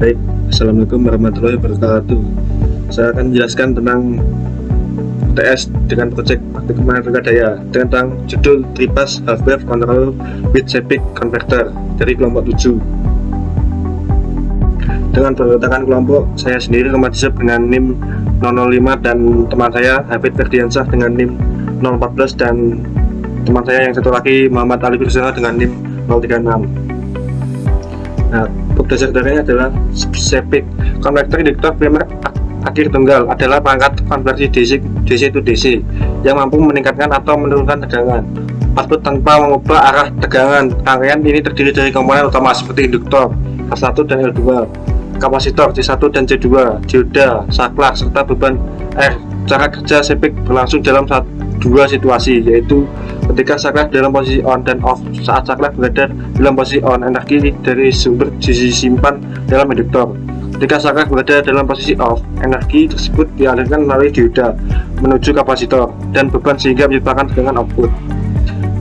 Baik, Assalamualaikum warahmatullahi wabarakatuh. Saya akan menjelaskan tentang UTS dengan proyek praktikum analitika daya tentang judul Tripas Half Wave Control with Sepik Converter dari kelompok 7. Dengan berletakkan kelompok, saya sendiri Romadisep dengan NIM 005 dan teman saya Hafid Ferdiansyah dengan NIM 014 dan teman saya yang satu lagi Muhammad Ali Firsana dengan NIM 036. Nah, dasar dasarnya adalah sepik konverter induktor primer akhir tunggal adalah perangkat konversi DC to DC yang mampu meningkatkan atau menurunkan tegangan output tanpa mengubah arah tegangan. Rangkaian ini terdiri dari komponen utama seperti induktor L1 dan L2, kapasitor C1 dan C2, dioda, saklar, serta beban R. Cara kerja sepik berlangsung dalam dua situasi, yaitu ketika saklar dalam posisi on dan off. Saat saklar berada dalam posisi on, energi dari sumber disimpan dalam induktor. Ketika saklar berada dalam posisi off, energi tersebut dialirkan melalui dioda menuju kapasitor dan beban sehingga menyebabkan tegangan output.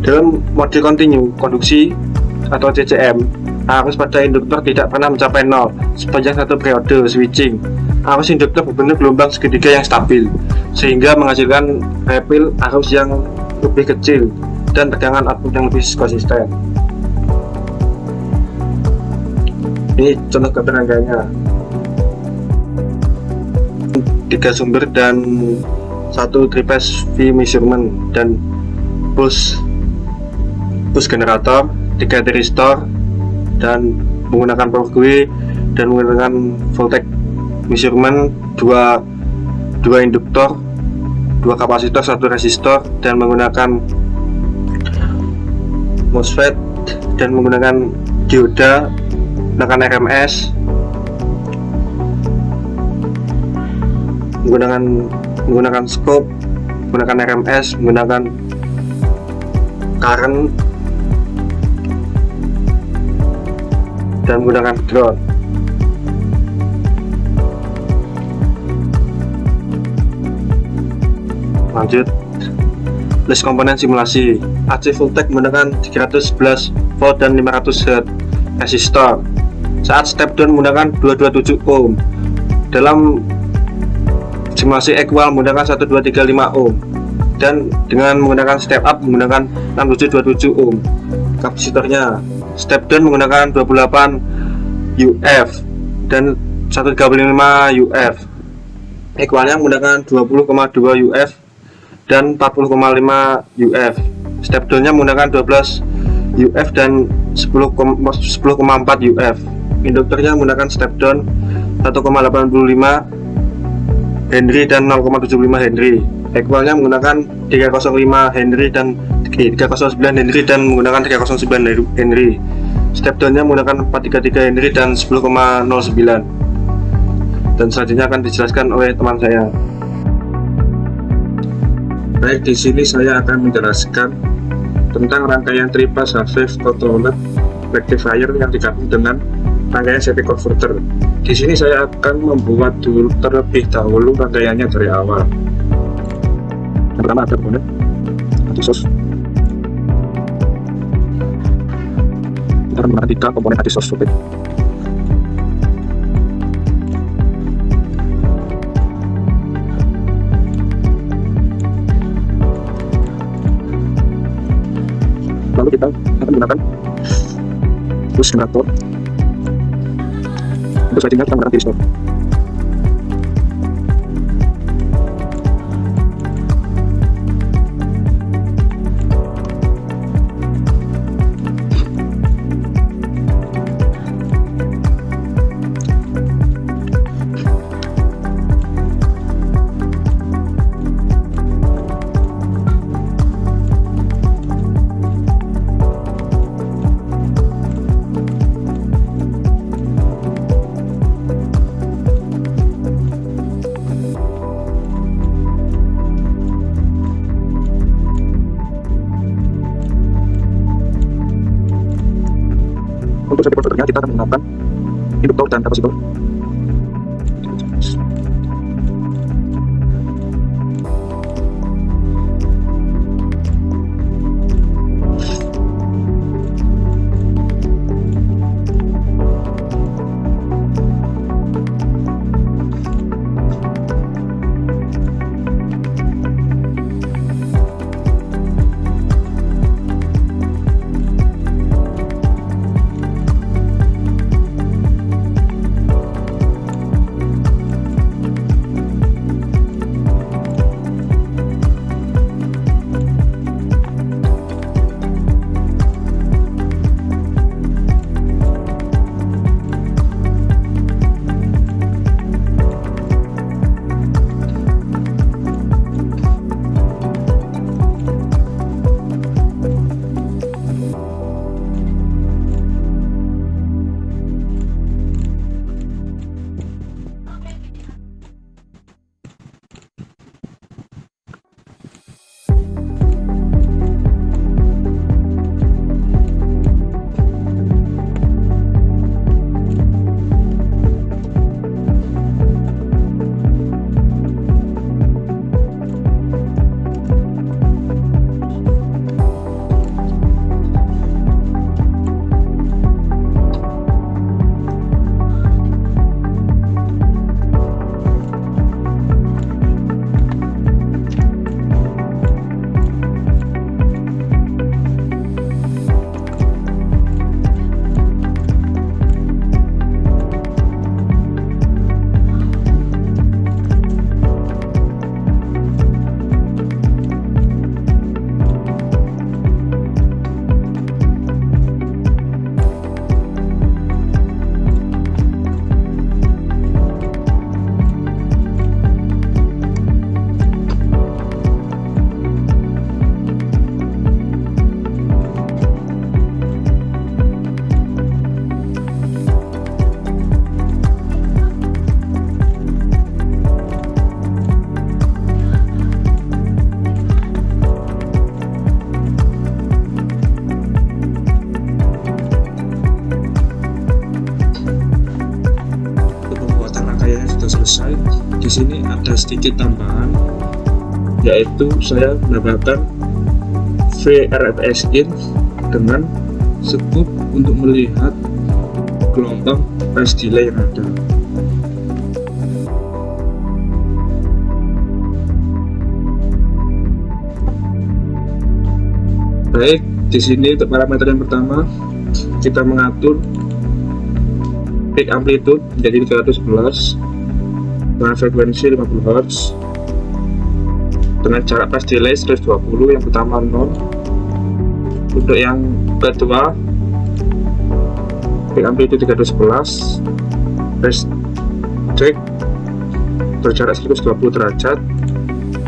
Dalam mode kontinu konduksi atau CCM, arus pada induktor tidak pernah mencapai 0 sepanjang satu periode switching. Arus induktor berbentuk gelombang segitiga yang stabil sehingga menghasilkan repil arus yang lebih kecil dan tegangan output yang lebih konsisten. Ini contoh gambar rangkaiannya. 3 sumber dan 1 triphase V measurement dan push generator, 3 thyristor dan menggunakan power GUI dan menggunakan voltage measurement, 2 induktor, 2 kapasitor, 1 resistor dan menggunakan MOSFET dan menggunakan dioda, menggunakan RMS, menggunakan scope, menggunakan RMS, menggunakan current dan menggunakan ground. Lanjut, list komponen simulasi. AC voltage menggunakan 311 volt dan 500 Hz resistor. Saat step down menggunakan 227 ohm. Dalam simulasi equal menggunakan 1235 ohm dan dengan menggunakan step up menggunakan 6727 ohm. Kapasitornya step down menggunakan 28 UF dan 135 UF. Equalnya menggunakan 20,2 UF dan 40,5 UF. Step down-nya menggunakan 12 UF dan 10,4 UF. Induktornya menggunakan step down 1,85 Henry dan 0,75 Henry. Equalnya menggunakan 305 Henry dan 309 Henry dan menggunakan 309 Henry. Step down-nya menggunakan 433 Henry dan 10,09. Dan selanjutnya akan dijelaskan oleh teman saya. Baik, di sini saya akan menjelaskan tentang rangkaian tripas half wave controller rectifier yang digabung dengan rangkaian sepik converter. Di sini saya akan membuat terlebih dahulu rangkaiannya dari awal. Yang pertama ada komponen anti-source. Kita menggunakan 3 komponen anti-source voltage. Lalu kita akan menggunakan push generator. Untuk switchingnya kita menggunakan thyristor. Untuk sepik converternya kita akan menggunakan induktor dan kapasitor. di sini ada sedikit tambahan, yaitu saya menambahkan VRFS in dengan scope untuk melihat gelombang phase delay yang ada. Baik, di sini untuk parameter yang pertama kita mengatur peak amplitude menjadi 311 dengan frekuensi 50 Hz dengan jarak phase delay 120, yang pertama 0. Untuk yang kedua peak amplitude 311, phase check berjarak 120 derajat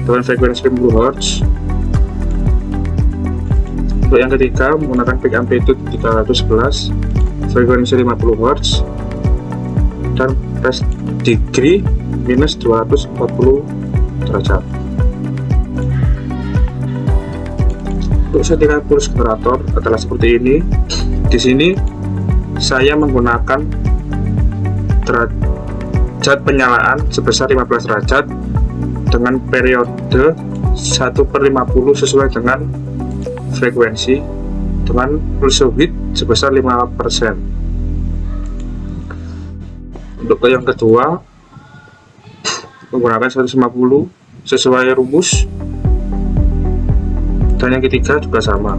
dengan frekuensi 50 Hz. Untuk yang ketiga menggunakan peak amplitude 311, frekuensi 50 Hz dan phase degree minus 240 derajat. Untuk settingan pulse generator adalah seperti ini. Di sini saya menggunakan derajat penyalaan sebesar 15 derajat dengan periode 1/50 sesuai dengan frekuensi, dengan pulse width sebesar 5%. Untuk yang kedua menggunakan 150 sesuai rumus, dan yang ketiga juga sama.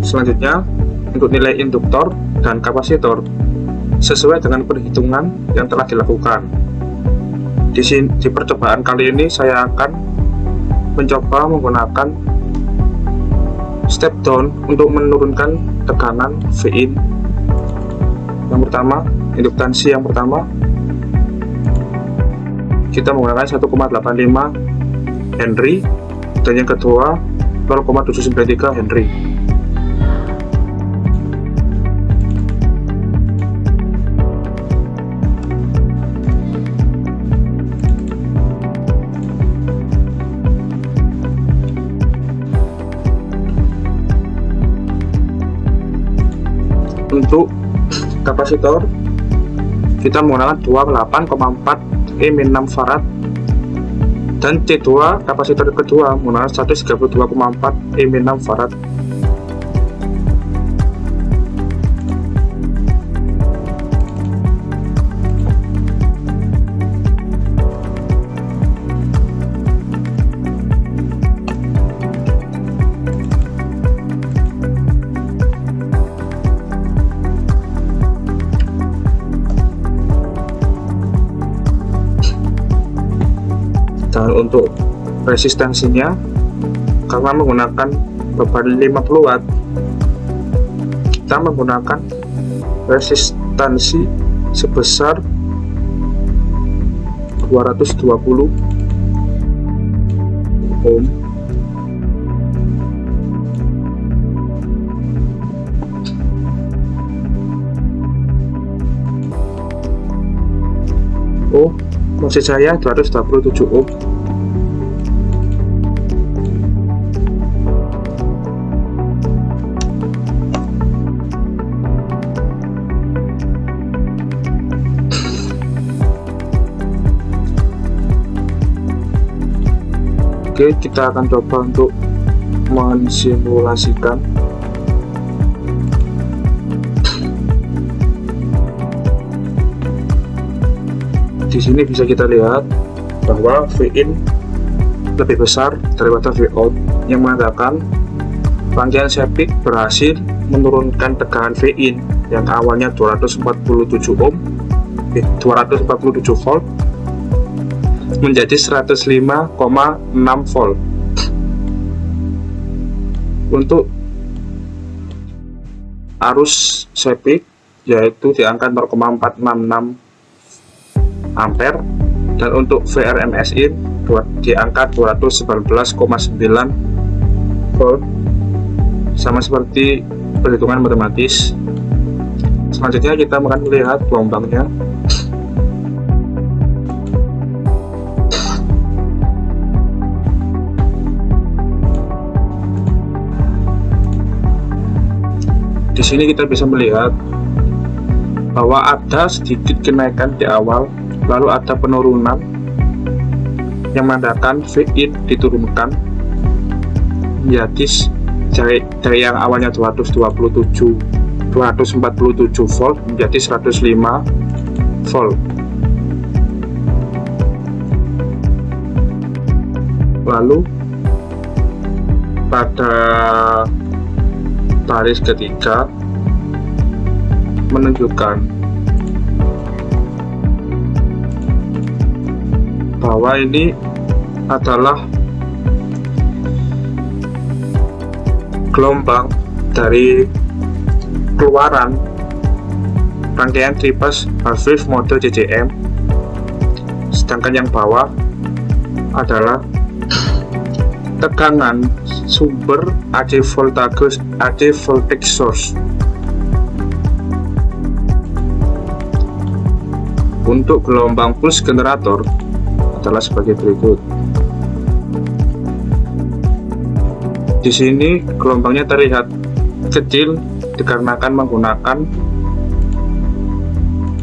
Selanjutnya untuk nilai induktor dan kapasitor sesuai dengan perhitungan yang telah dilakukan. Di percobaan kali ini saya akan mencoba menggunakan step down untuk menurunkan tekanan Vin. Yang pertama, induktansi yang pertama kita menggunakan 1,85 Henry, dan yang kedua 0,793 Henry. Untuk kapasitor kita menggunakan 28,4 E-6 farad, dan C2 kapasitor kedua menggunakan 132,4 E-6 farad. Dan untuk resistensinya, karena menggunakan beban 50 watt, kita menggunakan resistansi sebesar 220 ohm. Oh, maksud saya 227 ohm. Oke, kita akan coba untuk mensimulasikan. Di sini bisa kita lihat bahwa Vin lebih besar daripada Vout, yang menandakan rangkaian sepik berhasil menurunkan tekanan Vin yang awalnya 247 ohm, 247 volt menjadi 105,6 volt. Untuk arus sepik yaitu di angka 0,466 ampere, dan untuk VRMS in di angka 219,9 volt, sama seperti perhitungan matematis. Selanjutnya kita akan melihat gelombangnya. Di sini kita bisa melihat bahwa ada sedikit kenaikan di awal, lalu ada penurunan yang menandakan V-in diturunkan menjadi dari yang awalnya 247 volt menjadi 105 volt. Lalu pada baris ketiga menunjukkan bahwa ini adalah gelombang dari keluaran rangkaian triples half-wave mode JJM, sedangkan yang bawah adalah tekanan sumber AC voltage source. Untuk gelombang pulse generator adalah sebagai berikut. Di sini gelombangnya terlihat kecil dikarenakan menggunakan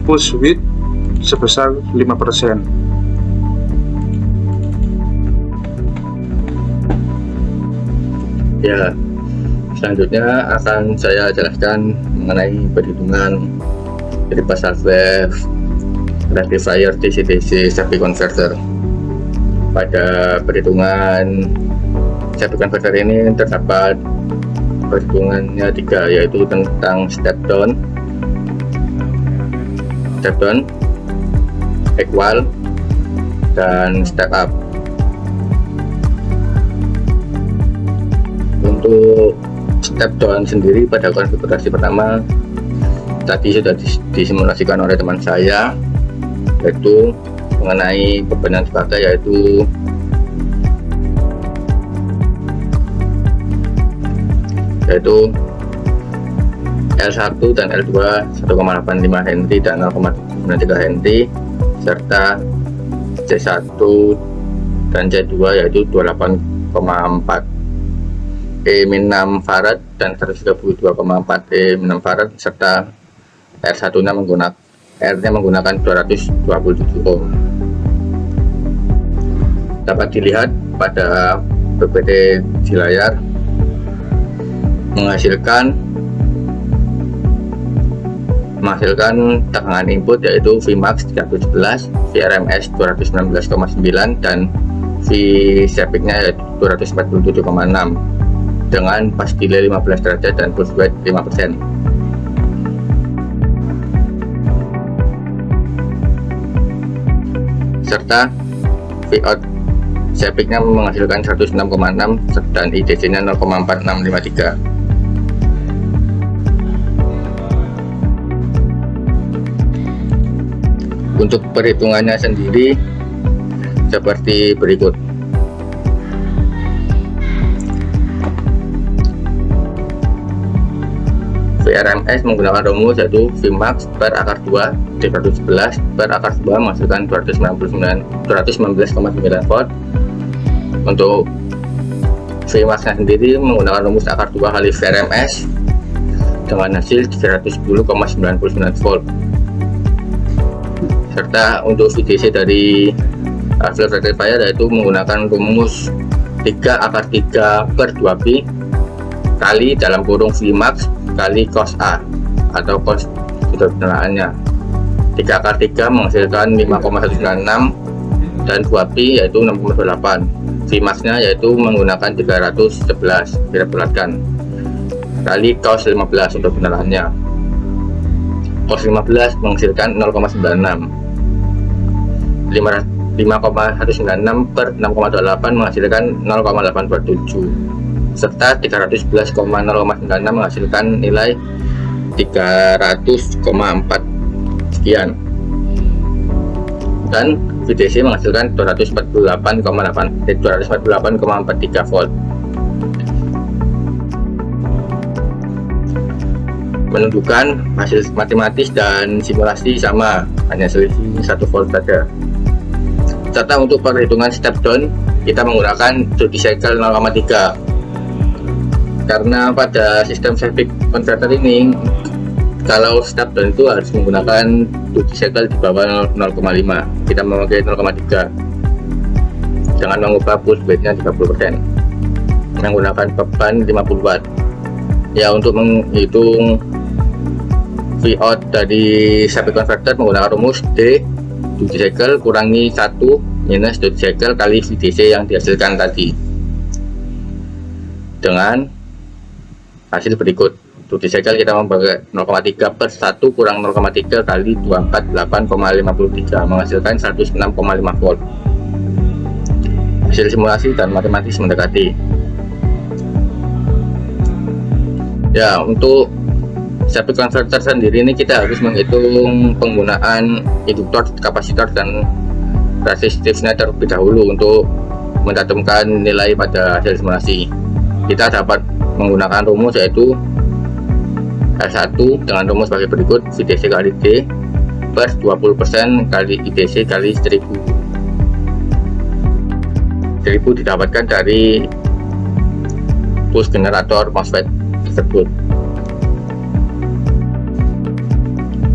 pulse width sebesar 5%. Ya, selanjutnya akan saya jelaskan mengenai perhitungan dari pasar wave rectifier DC-DC step converter. Pada perhitungan step converter ini terdapat perhitungannya 3, yaitu tentang step down, equal, dan step up. Untuk step down sendiri pada konfigurasi pertama tadi sudah disimulasikan oleh teman saya, yaitu mengenai beban yang dipakai, yaitu L1 dan L2 1,85 Henry dan 0,93 Henry, serta C1 dan C2 yaitu 28,4 E-6 Farad dan 132,4 E-6 Farad, serta R1 nya menggunakan 227 ohm. Dapat dilihat pada PPT di layar menghasilkan tekanan input yaitu Vmax 311, Vrms 219,9 dan Vsepik nya yaitu 247,6 dengan fast delay 15 derajat dan pulse width 5%. Serta Vout Sepiknya menghasilkan 106,6 dan IDC nya 0,4653. Untuk perhitungannya sendiri seperti berikut. Vrms menggunakan rumus yaitu Vmax per akar 2 D211 per akar 2 menghasilkan 219,9 volt. Untuk Vmax nya sendiri menggunakan rumus akar 2 kali Vrms dengan hasil 310,99 volt. Serta untuk VDC dari Field Rectifier yaitu menggunakan rumus 3 akar 3 per 2pi kali dalam kurung Vmax kali cos A atau cos sudut penelaannya. 3 akar 3 menghasilkan 5,196 dan 2pi yaitu 6,28. Vmax nya yaitu menggunakan 311 kita bulatkan kali cos 15 untuk penelaannya. Cos 15 menghasilkan 0,96. 5,196 per 6,28 menghasilkan 0,827 serta 311,096 menghasilkan nilai 300,4 sekian, dan VDC menghasilkan 248,43 volt. Menunjukkan hasil matematis dan simulasi sama, hanya selisih 1 volt saja. Serta untuk perhitungan step down kita menggunakan duty cycle 0,3 karena pada sistem Sepik converter ini kalau step down itu harus menggunakan duty cycle di bawah 0,5. Kita memakai 0,3 dengan mengubah push weight-nya 30%, menggunakan beban 50 watt. Ya, untuk menghitung Vout dari samping converter menggunakan rumus D duty cycle kurangi 1 minus duty cycle kali VDC yang dihasilkan tadi, dengan hasil berikut. Duty cycle kita memakai 0,3 per 1 kurang 0,3 kali 248,53 menghasilkan 106,5 volt. Hasil simulasi dan matematis mendekati. Ya, untuk samping converter sendiri ini kita harus menghitung penggunaan induktor, kapasitor, dan resistifnya terlebih dahulu untuk mencantumkan nilai pada hasil simulasi. Kita dapat menggunakan rumus yaitu L1 dengan rumus sebagai berikut: VDC kali D per 20% kali IDC kali 1000. 1000 didapatkan dari push generator MOSFET tersebut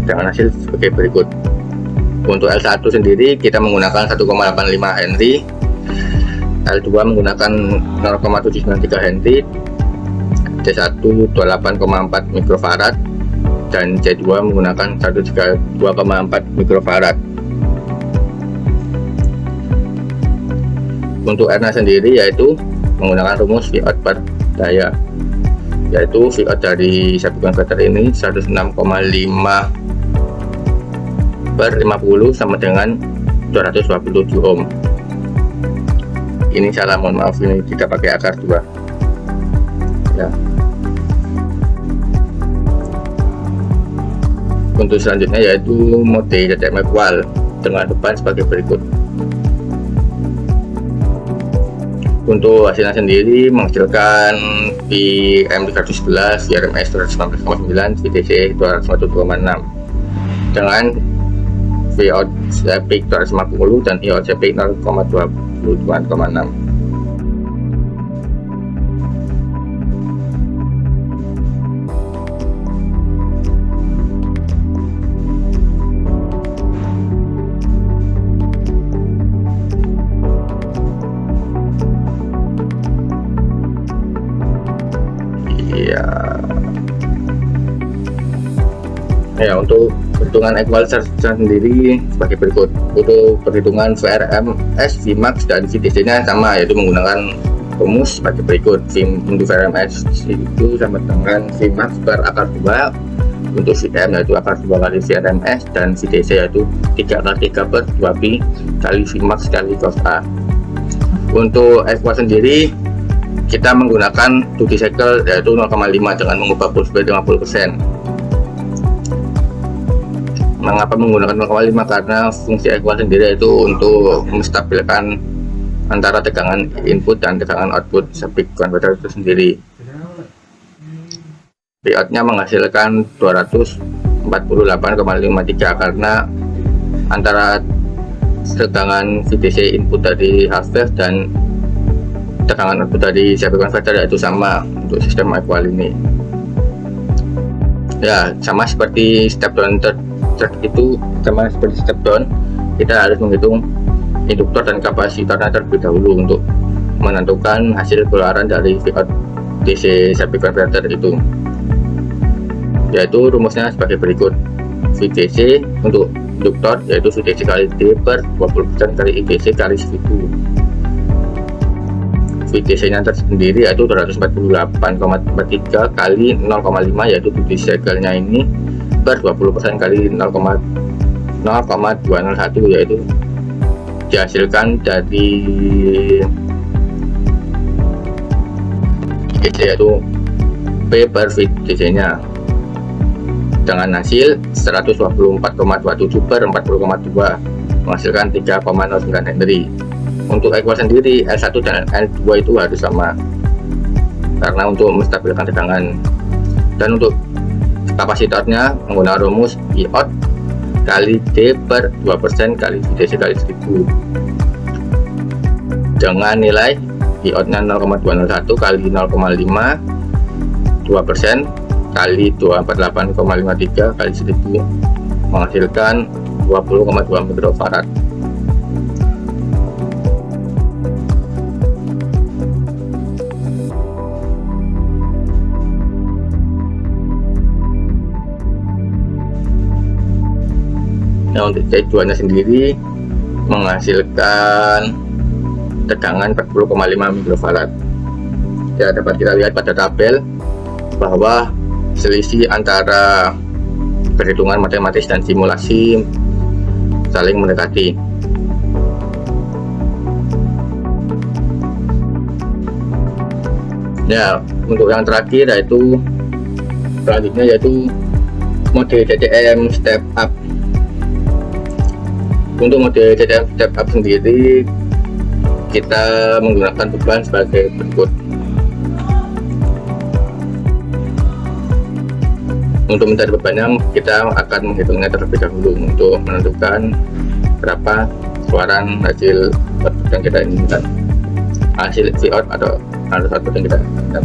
dengan hasil sebagai berikut. Untuk L1 sendiri kita menggunakan 1,85 Henry, L2 menggunakan 0,793 Henry, C1 28,4 mikrofarad, dan C2 menggunakan 132,4 mikrofarad. Untuk R-nya sendiri yaitu menggunakan rumus Vout per daya, yaitu Vout dari samping converter ini 106,5 per 50 sama dengan 227 ohm. Ini salah, mohon maaf, ini tidak pakai akar 2 ya. Untuk selanjutnya yaitu mode DCM equal dengan beban sebagai berikut. Untuk hasilnya sendiri menghasilkan PM311, VRMS 219,9, VDC 201,6 dengan Vout peak 250 dan Vout peak 0,22,6. Ya, untuk perhitungan equalizer sendiri sebagai berikut. Untuk perhitungan VRMS, Vmax, dan VDC nya sama, yaitu menggunakan rumus sebagai berikut. Untuk VRMS itu sama dengan Vmax per akar 2, untuk VM yaitu akar 2 kali VRMS, dan VDC yaitu 3 kali 3 per 2pi kali Vmax kali cos A. Untuk equal sendiri kita menggunakan duty cycle yaitu 0,5 dengan mengubah pulse weight 50%. Mengapa menggunakan 0,5? Karena fungsi equal sendiri yaitu untuk menstabilkan antara tegangan input dan tegangan output samping converter itu sendiri. Vout-nya menghasilkan 248,53 karena antara tegangan VDC input dari half wave dan tegangan output dari samping converter yaitu sama untuk sistem equal ini. Ya, sama seperti step down itu, sama seperti step down, kita harus menghitung induktor dan kapasitornya terlebih dahulu untuk menentukan hasil keluaran dari Vout DC samping converter itu, yaitu rumusnya sebagai berikut. VDC untuk induktor yaitu VDC kali D per 20% kali IDC kali 1000. VDC nya tersendiri yaitu 248,43 kali 0,5 yaitu duty cycle nya ini per 20% kali 0,201 yaitu dihasilkan dari VDC yaitu P per VDC nya dengan hasil 124,27 per 40,2 menghasilkan 3,09 Henry. Untuk equal sendiri L1 dan L2 itu harus sama karena untuk menstabilkan tegangan. Dan untuk kapasitornya menggunakan rumus Vout kali D per 2% kali VDC kali 1000 dengan nilai Vout nya 0,201 kali 0,5 2% kali 248,53 kali 1000 menghasilkan 20,2 mikrofarad. Nah, untuk C2 nya sendiri menghasilkan tegangan 40,5 mikrofarad. Ya, dapat kita lihat pada tabel bahwa selisih antara perhitungan matematis dan simulasi saling mendekati. Ya, untuk yang terakhir yaitu selanjutnya yaitu mode TTM step up. Untuk mode TTM step up sendiri kita menggunakan beban sebagai berikut. Untuk mencari bebannya kita akan menghitungnya terlebih dahulu untuk menentukan berapa keluaran hasil output yang kita inginkan, hasil Vout atau output yang kita inginkan.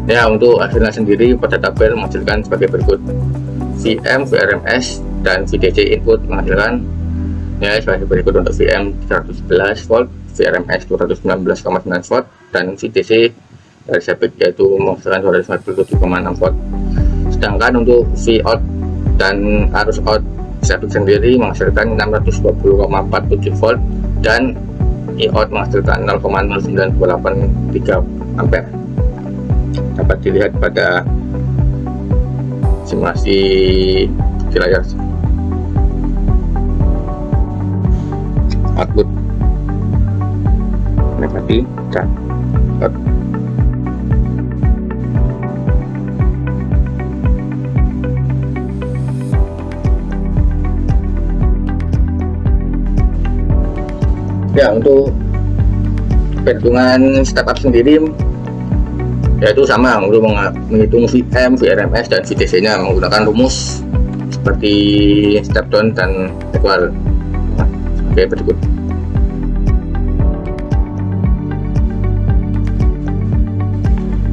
Ya, untuk hasilnya sendiri pada tabel menghasilkan sebagai berikut. VM, VRMS, dan VDC input menghasilkan ya sebagai berikut. Untuk VM 311 volt, VRMS 219,9 volt, dan VDC dari Sepik yaitu menghasilkan 297,6 volt. Sedangkan untuk Vout dan arus out Sepik sendiri menghasilkan 620,47 volt dan Iout menghasilkan 0,0983 ampere. Dapat dilihat pada simulasi di layar. Output negatif dan out. Ya, untuk perhitungan step up sendiri yaitu sama untuk menghitung VM, VRMS, dan VDC nya menggunakan rumus seperti step down dan equal sebagai berikut.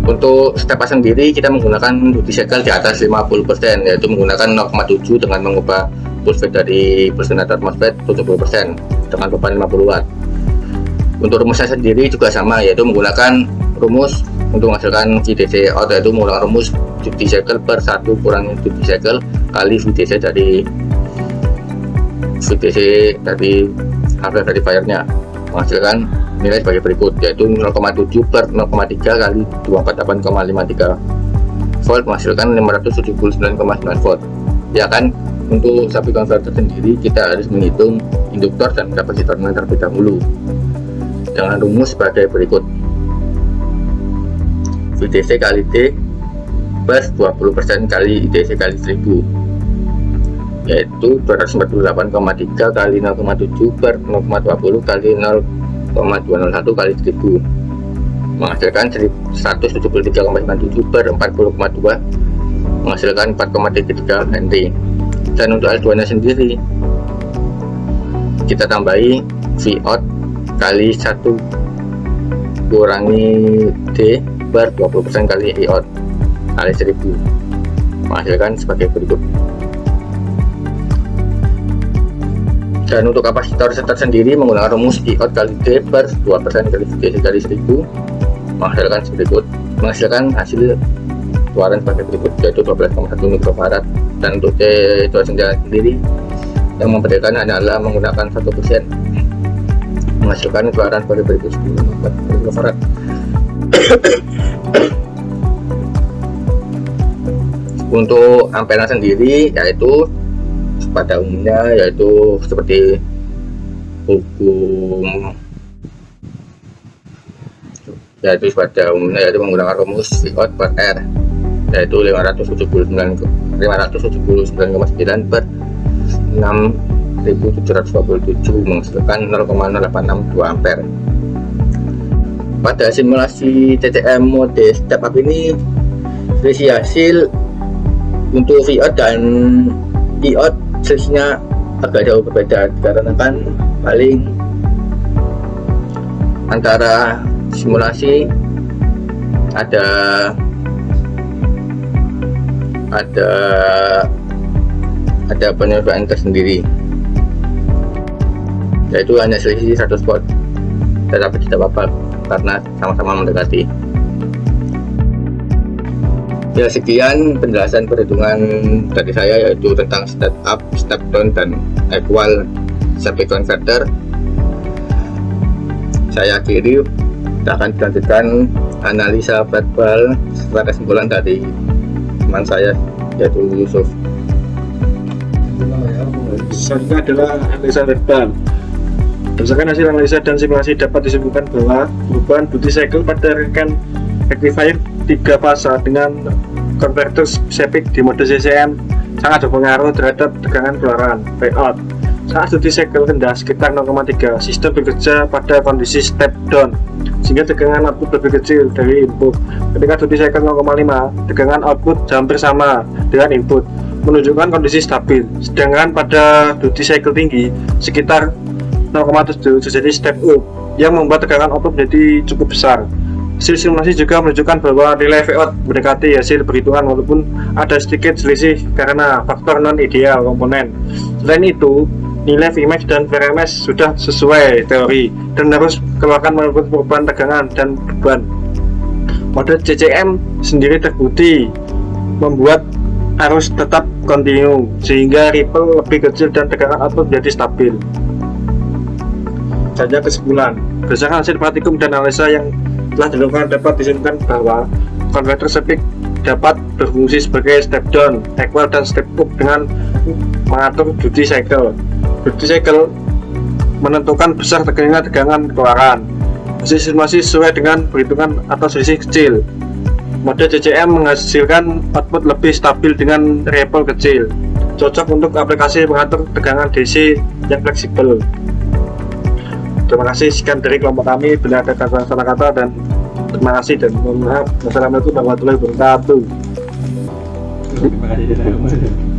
Untuk step up sendiri kita menggunakan duty cycle di atas 50%, yaitu menggunakan 0,7 dengan mengubah pulse rate dari pulse generator MOSFET 70% dengan beban 50 watt. Untuk rumusnya sendiri juga sama, yaitu menggunakan rumus untuk menghasilkan VDC out, yaitu menggunakan rumus duty cycle per 1 kurangi duty cycle kali VDC dari hardware verifier nya menghasilkan nilai sebagai berikut, yaitu 0,7 per 0,3 kali 248,53 volt menghasilkan 579,9 volt. Ya kan, untuk Sepik converter sendiri kita harus menghitung induktor dan kapasitornya terlebih dahulu dengan rumus sebagai berikut. VDC kali D plus 20% kali IDC kali 1000, yaitu 248,3 kali 0,7 per 0,20 kali 0,201 kali 1000 menghasilkan 173,97 per 40,2 menghasilkan 4,33 Henry. Dan untuk L2 nya sendiri kita tambahi Vout kali 1 kurangi D per 20% kali Iout kali 1000 menghasilkan sebagai berikut. Dan untuk kapasitor sendiri menggunakan rumus Iout kali D per 2% kali VDC kali 1000 menghasilkan hasil keluaran sebagai berikut, yaitu 12,1 mikrofarad. Dan untuk C2 sendiri yang membedakan adalah menggunakan 1% menghasilkan keluaran sebagai berikut 10 mikrofarad. Untuk ampera sendiri yaitu pada umumnya yaitu seperti hukum yaitu pada umumnya yaitu menggunakan rumus Vout per R yaitu 579,9 per 6.727 menghasilkan 0,082 ampere. Pada simulasi TTM mode step up ini selisih hasil untuk Vout dan Iout selisihnya agak jauh berbeda dikarenakan paling antara simulasi ada ada penyesuaian tersendiri, yaitu hanya selisih 100 volt, tetapi tidak apa-apa karena sama-sama mendekati. Ya, sekian penjelasan perhitungan dari saya, yaitu tentang step up, step down, dan equal CP converter. Saya akhiri, kita akan dilanjutkan analisa verbal setelah kesimpulan dari teman saya, yaitu Yusuf. Selanjutnya adalah analisa verbal. Berdasarkan hasil analisa dan simulasi dapat disimpulkan bahwa perubahan duty cycle pada rangkaian rectifier 3 fasa dengan konverter sepik di mode CCM sangat berpengaruh terhadap tegangan keluaran Pout. Saat duty cycle rendah sekitar 0,3, sistem bekerja pada kondisi step down sehingga tegangan output lebih kecil dari input. Ketika duty cycle 0,5, tegangan output hampir sama dengan input, menunjukkan kondisi stabil. Sedangkan pada duty cycle tinggi sekitar 0,7 terjadi step up yang membuat tegangan output menjadi cukup besar. Hasil simulasi juga menunjukkan bahwa nilai Vout mendekati hasil perhitungan walaupun ada sedikit selisih karena faktor non-ideal komponen. Selain itu, nilai Vmax dan Vrms sudah sesuai teori dan harus keluarkan menurut perubahan tegangan dan beban. Mode CCM sendiri terbukti membuat arus tetap kontinu sehingga ripple lebih kecil dan tegangan output menjadi stabil. Saja kesimpulan, berdasarkan hasil praktikum dan analisa yang telah dilakukan dapat disimpulkan bahwa konverter sepik dapat berfungsi sebagai step down, equal, dan step up dengan mengatur duty cycle. Duty cycle menentukan besar tegangan keluaran. Hasil simulasi sesuai dengan perhitungan atau selisih kecil. Mode CCM menghasilkan output lebih stabil dengan ripple kecil, cocok untuk aplikasi mengatur tegangan DC yang fleksibel. Terima kasih, sekian dari kelompok kami. Bila ada kata-kata dan terima kasih dan mohon maaf. Wassalamualaikum warahmatullahi wabarakatuh. Terima kasih.